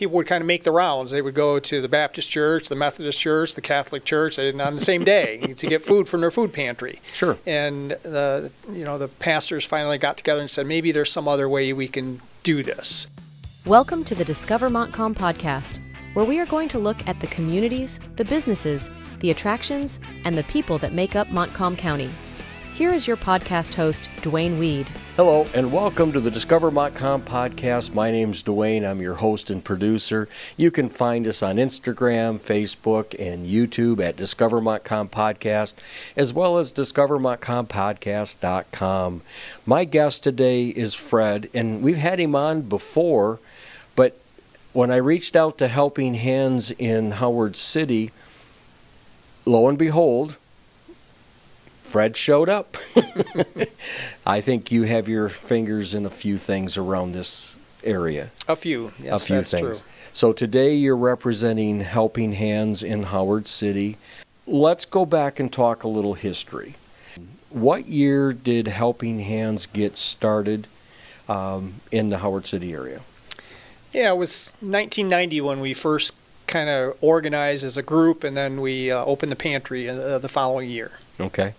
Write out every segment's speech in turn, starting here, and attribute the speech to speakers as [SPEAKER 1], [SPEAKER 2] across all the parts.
[SPEAKER 1] people would kind of make the rounds. They would go to the Baptist church, the Methodist church, the Catholic church, and on the same day to get food from their food pantry.
[SPEAKER 2] Sure.
[SPEAKER 1] And the pastors finally got together and said, maybe there's some other way we can do this.
[SPEAKER 3] Welcome to the Discover Montcalm Podcast, where we are going to look at the communities, the businesses, the attractions, and the people that make up Montcalm County. Here is your podcast host, Dwayne Weed.
[SPEAKER 2] Hello, and welcome to the Discover Montcalm Podcast. My name's Dwayne. I'm your host and producer. You can find us on Instagram, Facebook, and YouTube at Discover Montcalm Podcast, as well as discovermontcalmpodcast.com. My guest today is Fred, and we've had him on before, but when I reached out to Helping Hands in Howard City, lo and behold, Fred showed up. I think you have your fingers in a few things around this area.
[SPEAKER 1] A few, yes,
[SPEAKER 2] a few
[SPEAKER 1] that's
[SPEAKER 2] things.
[SPEAKER 1] true.
[SPEAKER 2] So today you're representing Helping Hands in Howard City. Let's go back and talk a little history. What year did Helping Hands get started in the Howard City area?
[SPEAKER 1] Yeah, it was 1990 when we first kind of organized as a group, and then we opened the pantry the following year.
[SPEAKER 2] Okay.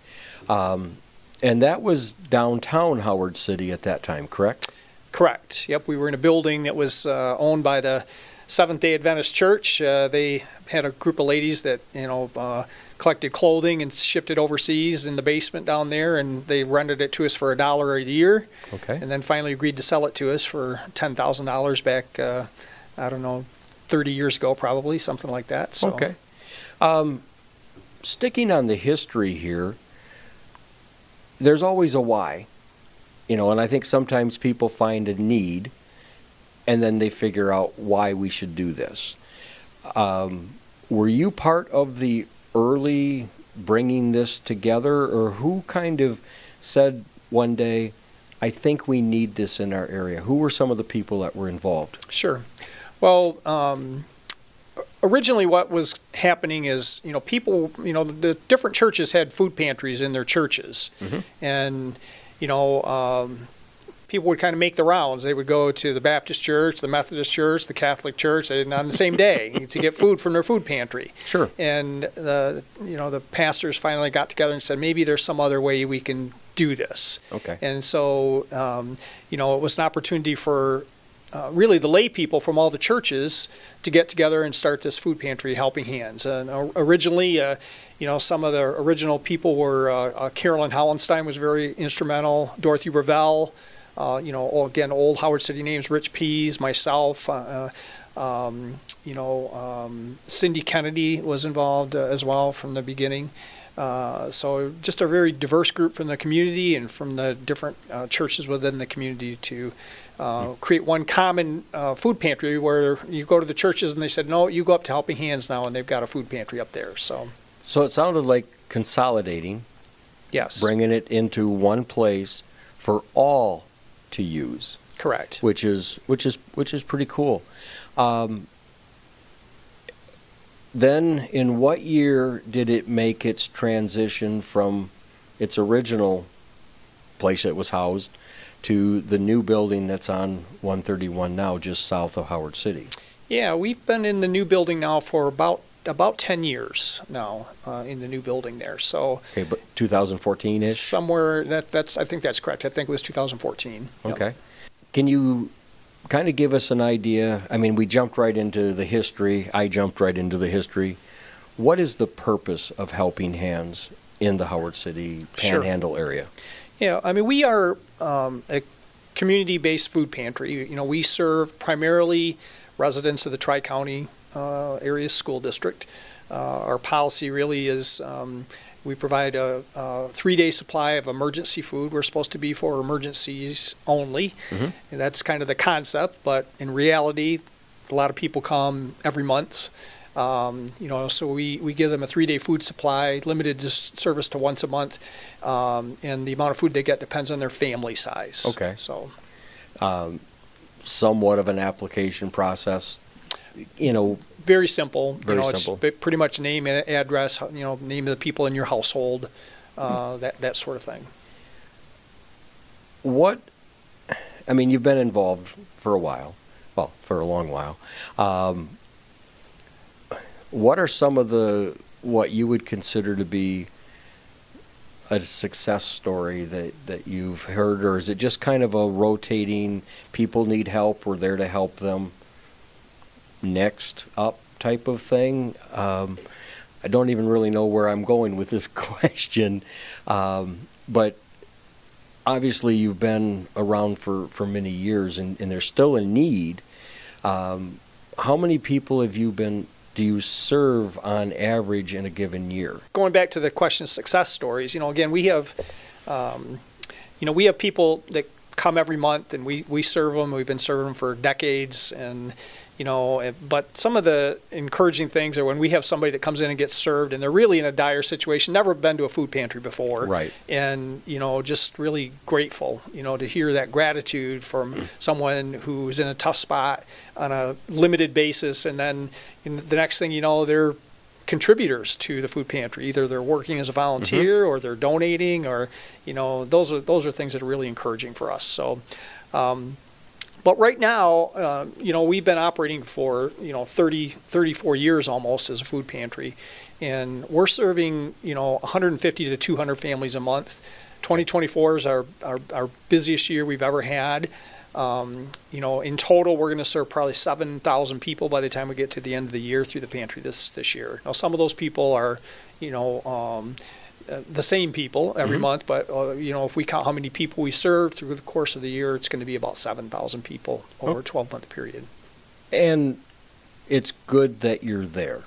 [SPEAKER 2] And that was downtown Howard City at that time, correct?
[SPEAKER 1] Correct. Yep, we were in a building that was owned by the Seventh-day Adventist Church. They had a group of ladies that, collected clothing and shipped it overseas in the basement down there, and they rented it to us for $1 a year.
[SPEAKER 2] Okay.
[SPEAKER 1] And then finally agreed to sell it to us for $10,000 back, 30 years ago probably, something like that. So.
[SPEAKER 2] Okay. Sticking on the history here, there's always a why, and I think sometimes people find a need and then they figure out why we should do this. Were you part of the early bringing this together, or who kind of said one day, I think we need this in our area? Who were some of the people that were involved?
[SPEAKER 1] Sure. Well, originally what was happening is, people, the different churches had food pantries in their churches. Mm-hmm. And, people would kind of make the rounds. They would go to the Baptist church, the Methodist church, the Catholic church, and on the same day to get food from their food pantry.
[SPEAKER 2] Sure.
[SPEAKER 1] And, the pastors finally got together and said, maybe there's some other way we can do this.
[SPEAKER 2] Okay.
[SPEAKER 1] And so, it was an opportunity for really the lay people from all the churches to get together and start this food pantry, Helping Hands. And originally, some of the original people were Carolyn Hollenstein was very instrumental, Dorothy Ravel, again, old Howard City names, Rich Pease, myself, Cindy Kennedy was involved as well from the beginning. So just a very diverse group from the community and from the different churches within the community to create one common food pantry where you go to the churches and they said, no, you go up to Helping Hands now, and they've got a food pantry up there. So
[SPEAKER 2] it sounded like consolidating.
[SPEAKER 1] Yes.
[SPEAKER 2] Bringing it into one place for all to use.
[SPEAKER 1] Correct.
[SPEAKER 2] Which is pretty cool. Then, in what year did it make its transition from its original place it was housed to the new building that's on 131 now, just south of Howard City? Yeah,
[SPEAKER 1] we've been in the new building now for about 10 years now in the new building there. So
[SPEAKER 2] okay, but 2014-ish?
[SPEAKER 1] Somewhere, I think that's correct. I think it was 2014.
[SPEAKER 2] Okay.
[SPEAKER 1] Yep.
[SPEAKER 2] Can you kind of give us an idea? I mean, we jumped right into the history. I jumped right into the history. What is the purpose of Helping Hands in the Howard City Panhandle area?
[SPEAKER 1] Yeah, I mean, we are a community-based food pantry. We serve primarily residents of the Tri-County area school district. Our policy really is we provide a 3-day supply of emergency food. We're supposed to be for emergencies only. Mm-hmm. And that's kind of the concept, but in reality, a lot of people come every month. So we give them a 3-day food supply, limited service to once a month, and the amount of food they get depends on their family size.
[SPEAKER 2] Okay.
[SPEAKER 1] So,
[SPEAKER 2] somewhat of an application process,
[SPEAKER 1] Very simple.
[SPEAKER 2] Very simple.
[SPEAKER 1] It's pretty much name and address, name of the people in your household, that sort of thing.
[SPEAKER 2] You've been involved for a while. well, for a long while. What are some of what you would consider to be a success story that you've heard, or is it just kind of a rotating, people need help, we're there to help them, next up type of thing? I don't even really know where I'm going with this question, but obviously you've been around for many years, and there's still a need. How many people do you serve on average in a given year?
[SPEAKER 1] Going back to the question of success stories, again, we have, we have people that come every month, and we serve them. We've been serving them for decades, and but some of the encouraging things are when we have somebody that comes in and gets served, and they're really in a dire situation, never been to a food pantry before,
[SPEAKER 2] right? And
[SPEAKER 1] just really grateful, to hear that gratitude from someone who's in a tough spot on a limited basis, and then the next thing you know, they're contributors to the food pantry. Either they're working as a volunteer, or they're donating, or those are things that are really encouraging for us. So. But right now, we've been operating for, 34 years almost as a food pantry, and we're serving, 150 to 200 families a month. 2024 is our busiest year we've ever had. In total, we're going to serve probably 7,000 people by the time we get to the end of the year through the pantry this year. Now, some of those people are, the same people every month, but if we count how many people we serve through the course of the year, it's going to be about 7,000 people over a 12-month period.
[SPEAKER 2] And it's good that you're there.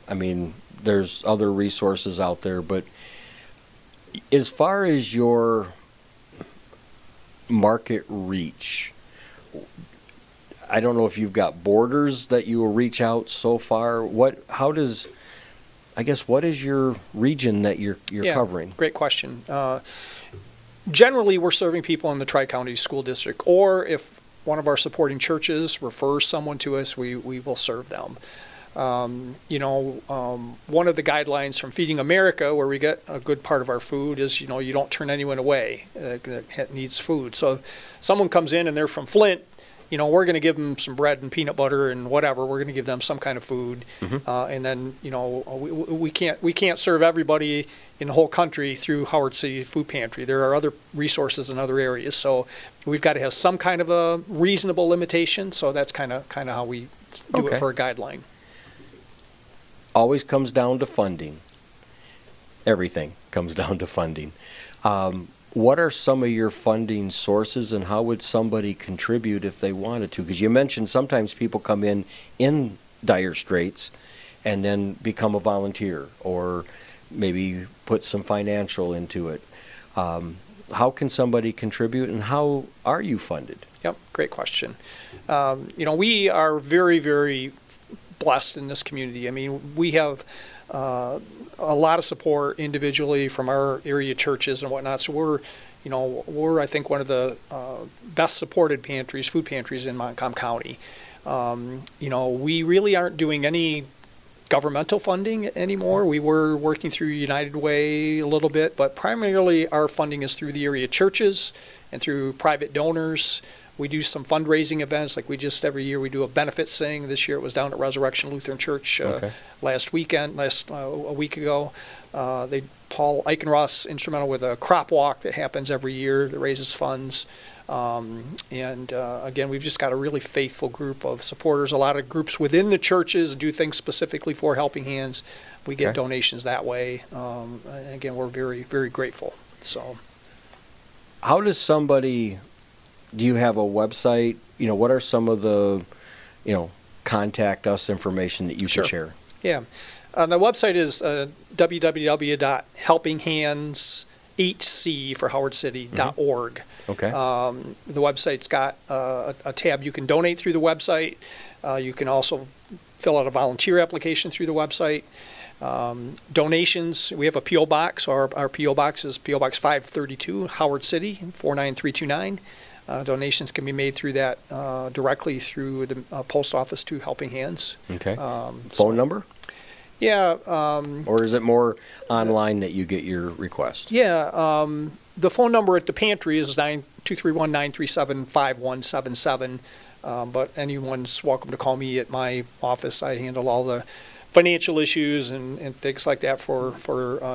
[SPEAKER 2] I mean, there's other resources out there, but as far as your market reach, I don't know if you've got borders that you will reach out so far. What is your region that you're covering? Great question.
[SPEAKER 1] Generally, we're serving people in the Tri-County School District, or if one of our supporting churches refers someone to us, we will serve them. One of the guidelines from Feeding America, where we get a good part of our food, is, you don't turn anyone away that needs food. So if someone comes in and they're from Flint, we're going to give them some bread and peanut butter and whatever. We're going to give them some kind of food, and then we can't serve everybody in the whole country through Howard City Food Pantry. There are other resources in other areas, so we've got to have some kind of a reasonable limitation. So that's kind of how we do it for a guideline.
[SPEAKER 2] Always comes down to funding. Everything comes down to funding. What are some of your funding sources, and how would somebody contribute if they wanted to? Because you mentioned sometimes people come in dire straits and then become a volunteer, or maybe put some financial into it. How can somebody contribute, and how are you funded?
[SPEAKER 1] Yep, great question. We are very, very blessed in this community. I mean, we have a lot of support individually from our area churches and whatnot. So we're I think one of the best supported food pantries in Montcalm County. We really aren't doing any governmental funding anymore. We were working through United Way a little bit, but primarily our funding is through the area churches and through private donors. We do some fundraising events, like every year we do a benefit sing. This year it was down at Resurrection Lutheran Church a week ago. Paul Eichenroth's instrumental with a crop walk that happens every year that raises funds. Again, we've just got a really faithful group of supporters. A lot of groups within the churches do things specifically for Helping Hands. We get donations that way. Again, we're very, very grateful. So,
[SPEAKER 2] how does somebody... Do you have a website? What are some of the, contact us information that you can share? Yeah.
[SPEAKER 1] The website is www.helpinghandshc for howardcity.org.
[SPEAKER 2] Okay.
[SPEAKER 1] The website's got a tab you can donate through the website. You can also fill out a volunteer application through the website. Donations, we have a P.O. Box. Our P.O. Box is P.O. Box 532, Howard City, 49329. Donations can be made through that directly through the post office to Helping Hands.
[SPEAKER 2] Okay. Phone number?
[SPEAKER 1] Yeah.
[SPEAKER 2] Or is it more online that you get your request?
[SPEAKER 1] Yeah. The phone number at the pantry is 231-937-5177. But anyone's welcome to call me at my office. I handle all the financial issues and things like that for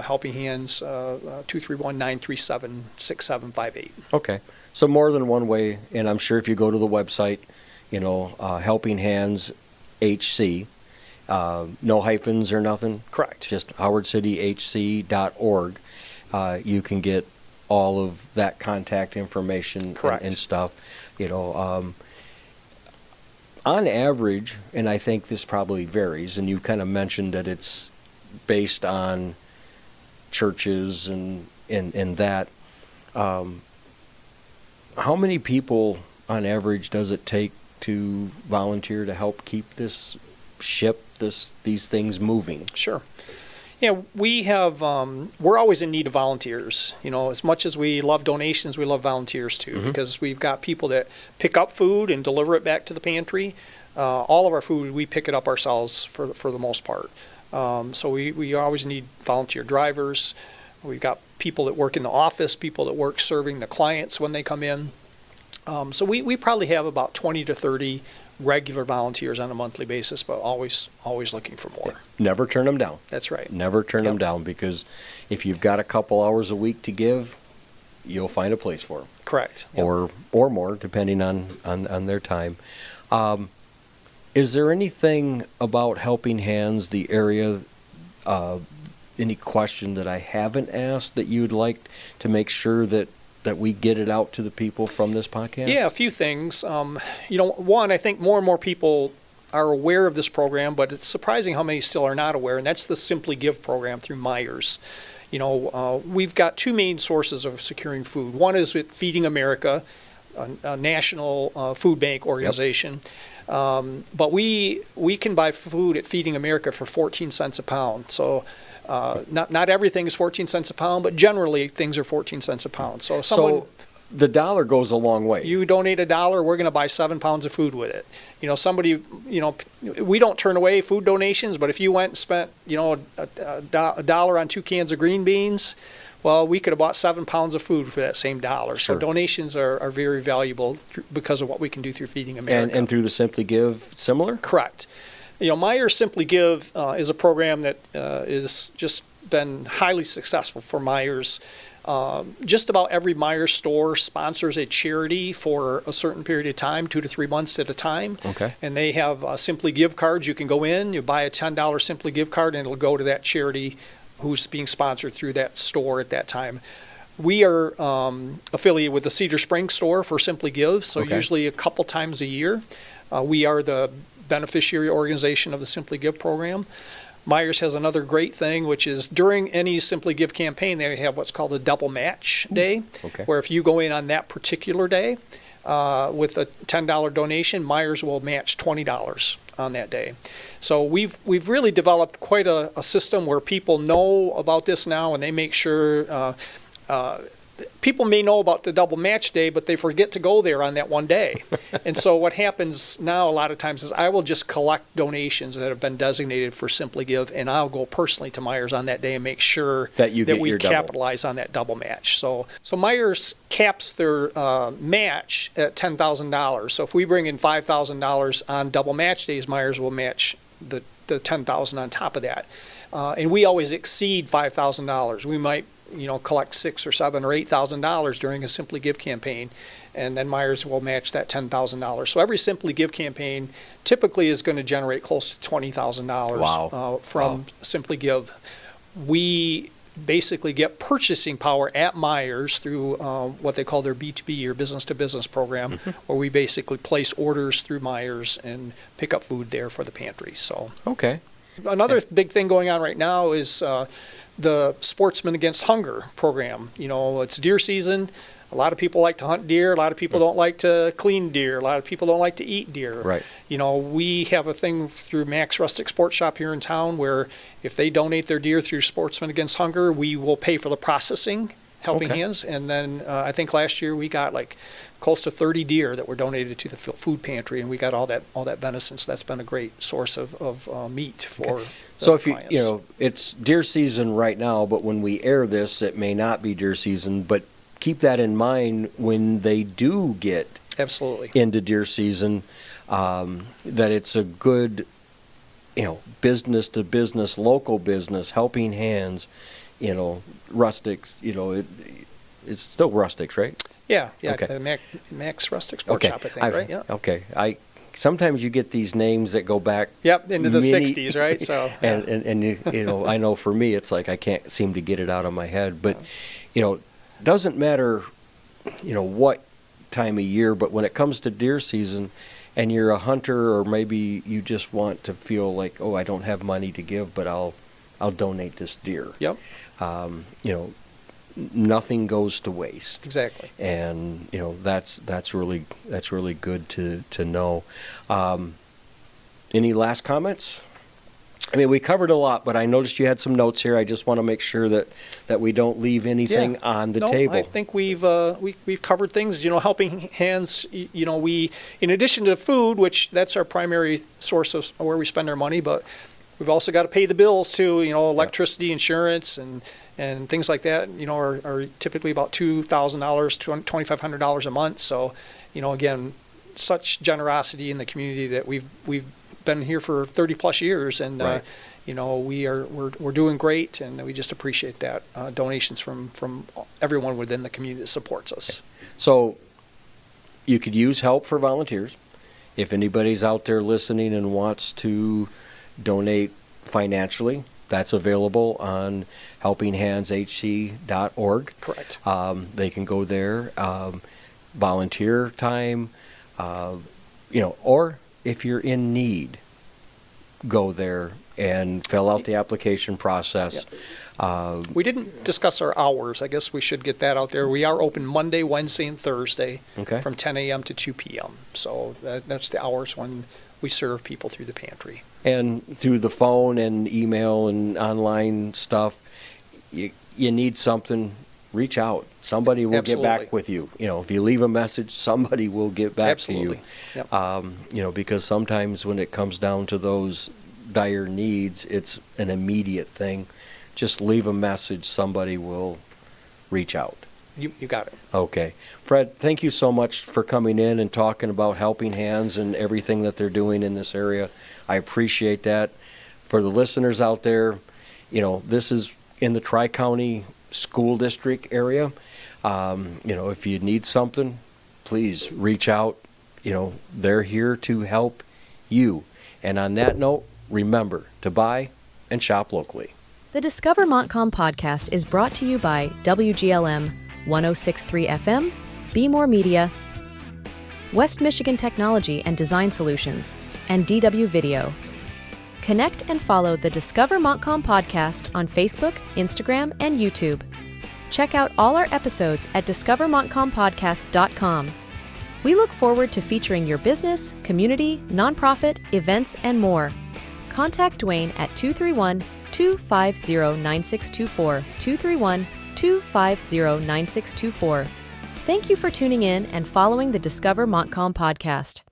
[SPEAKER 1] Helping Hands, 231-937-6758.
[SPEAKER 2] Okay. So more than one way, and I'm sure if you go to the website, Helping Hands HC, no hyphens or nothing?
[SPEAKER 1] Correct.
[SPEAKER 2] Just howardcityhc.org. You can get all of that contact information.
[SPEAKER 1] Correct.
[SPEAKER 2] And stuff. On average, and I think this probably varies, and you kind of mentioned that it's based on churches and that. How many people on average does it take to volunteer to help keep this ship, these things moving?
[SPEAKER 1] Sure. Yeah, we have, we're always in need of volunteers. As much as we love donations, we love volunteers too, because we've got people that pick up food and deliver it back to the pantry. All of our food, we pick it up ourselves for the most part. So we always need volunteer drivers. We've got people that work in the office, people that work serving the clients when they come in. So we probably have about 20 to 30 regular volunteers on a monthly basis, but always looking for more.
[SPEAKER 2] Never turn them down.
[SPEAKER 1] That's right.
[SPEAKER 2] Never turn them down, because if you've got a couple hours a week to give, you'll find a place for them.
[SPEAKER 1] Correct.
[SPEAKER 2] Or more, depending on their time. Is there anything about Helping Hands, the area, any question that I haven't asked that you'd like to make sure that we get it out to the people from this podcast?
[SPEAKER 1] Yeah, a few things. One, I think more and more people are aware of this program, but it's surprising how many still are not aware, and that's the Simply Give program through Myers. We've got two main sources of securing food. One is with Feeding America, a national food bank organization. Yep. But we can buy food at Feeding America for 14 cents a pound. So not everything is 14 cents a pound, but generally things are 14 cents a pound. So
[SPEAKER 2] the dollar goes a long way.
[SPEAKER 1] You donate $1, we're going to buy 7 pounds of food with it. We don't turn away food donations, but if you went and spent, $1 on 2 cans of green beans, well, we could have bought 7 pounds of food for that same $1.
[SPEAKER 2] Sure.
[SPEAKER 1] So donations are very valuable because of what we can do through Feeding America.
[SPEAKER 2] And through the Simply Give, similar?
[SPEAKER 1] Correct. Myers Simply Give is a program that is just been highly successful for Myers. Just about every Myers store sponsors a charity for a certain period of time, 2 to 3 months at a time.
[SPEAKER 2] Okay.
[SPEAKER 1] And they have Simply Give cards. You can go in, you buy a $10 Simply Give card, and it'll go to that charity who's being sponsored through that store at that time. We are affiliated with the Cedar Springs store for Simply Give, so usually a couple times a year. We are the beneficiary organization of the Simply Give program. Myers has another great thing, which is during any Simply Give campaign, they have what's called a double match day, where if you go in on that particular day with a $10 donation, Myers will match $20 on that day. So we've really developed quite a system where people know about this now, and they make sure people may know about the double match day, but they forget to go there on that one day. And so what happens now a lot of times is I will just collect donations that have been designated for Simply Give, and I'll go personally to Myers on that day and make sure
[SPEAKER 2] that we
[SPEAKER 1] capitalize on that double match. So Myers caps their match at $10,000. So if we bring in $5,000 on double match days, Myers will match the $10,000 on top of that. And we always exceed $5,000. We might collect $6,000 or $7,000 or $8,000 during a Simply Give campaign, and then Myers will match that $10,000. So every Simply Give campaign typically is going to generate close to $20,000 from Simply Give. We basically get purchasing power at Myers through what they call their B2B or business-to-business program, where we basically place orders through Myers and pick up food there for the pantry. So another big thing going on right now is the Sportsmen Against Hunger program. It's deer season. A lot of people like to hunt deer. A lot of people don't like to clean deer. A lot of people don't like to eat deer.
[SPEAKER 2] Right.
[SPEAKER 1] We have a thing through Max Rustic Sports Shop here in town where if they donate their deer through Sportsmen Against Hunger, we will pay for the processing, Helping Hands. And then I think last year we got close to 30 deer that were donated to the food pantry, and we got all that venison. So that's been a great source of meat for
[SPEAKER 2] So if
[SPEAKER 1] clients.
[SPEAKER 2] it's deer season right now, but when we air this, it may not be deer season. But keep that in mind when they do get
[SPEAKER 1] Absolutely.
[SPEAKER 2] into deer season, that it's a good, business to business, local business, helping hands, rustics, it's still rustics, right?
[SPEAKER 1] Yeah.
[SPEAKER 2] Okay.
[SPEAKER 1] The Max Rustics Pork Shop, I think, right? Yeah.
[SPEAKER 2] Okay. Sometimes you get these names that go back.
[SPEAKER 1] Yep, into the 60s, right? So.
[SPEAKER 2] And I know for me, it's like I can't seem to get it out of my head. But, doesn't matter, what time of year, but when it comes to deer season and you're a hunter, or maybe you just want to feel like, I don't have money to give, but I'll donate this deer.
[SPEAKER 1] Yep.
[SPEAKER 2] Nothing goes to waste.
[SPEAKER 1] Exactly.
[SPEAKER 2] And that's really good to know. Any last comments? I mean, we covered a lot, but I noticed you had some notes here. I just want to make sure that we don't leave anything on the table.
[SPEAKER 1] I think we've covered things. Helping Hands. We, in addition to food, which that's our primary source of where we spend our money, but we've also got to pay the bills too. Electricity, insurance, and things like that. Are typically about $2,000, $2,500 a month. So, again, such generosity in the community that we've been here for 30 plus years, and
[SPEAKER 2] right.
[SPEAKER 1] We're doing great, and we just appreciate that donations from everyone within the community that supports us.
[SPEAKER 2] So you could use help for volunteers. If anybody's out there listening and wants to donate financially, that's available on helpinghandshc.org.
[SPEAKER 1] Correct.
[SPEAKER 2] They can go there, volunteer time, or if you're in need, go there and fill out the application process.
[SPEAKER 1] Yep. We didn't discuss our hours. I guess we should get that out there. We are open Monday, Wednesday, and Thursday from 10 a.m. to 2 p.m. So that's the hours when we serve people through the pantry. And
[SPEAKER 2] through the phone and email and online stuff, you need something, reach out. Somebody will get back with you. If you leave a message, somebody will get back to you. Yep. Because sometimes when it comes down to those dire needs, it's an immediate thing. Just leave a message, somebody will reach out. You got it. Okay. Fred, thank you so much for coming in and talking about Helping Hands and everything that they're doing in this area. I appreciate that. For the listeners out there, this is in the Tri-County School District area. If you need something, please reach out. They're here to help you. And on that note, remember to buy and shop locally.
[SPEAKER 3] The Discover Montcalm podcast is brought to you by WGLM 106.3 FM, Be More Media, West Michigan Technology and Design Solutions, and DW Video. Connect and follow the Discover Montcalm podcast on Facebook, Instagram, and YouTube. Check out all our episodes at discovermontcalmpodcast.com. We look forward to featuring your business, community, nonprofit, events, and more. Contact Dwayne at 231-250-9624, 231-250-9624. Thank you for tuning in and following the Discover Montcalm podcast.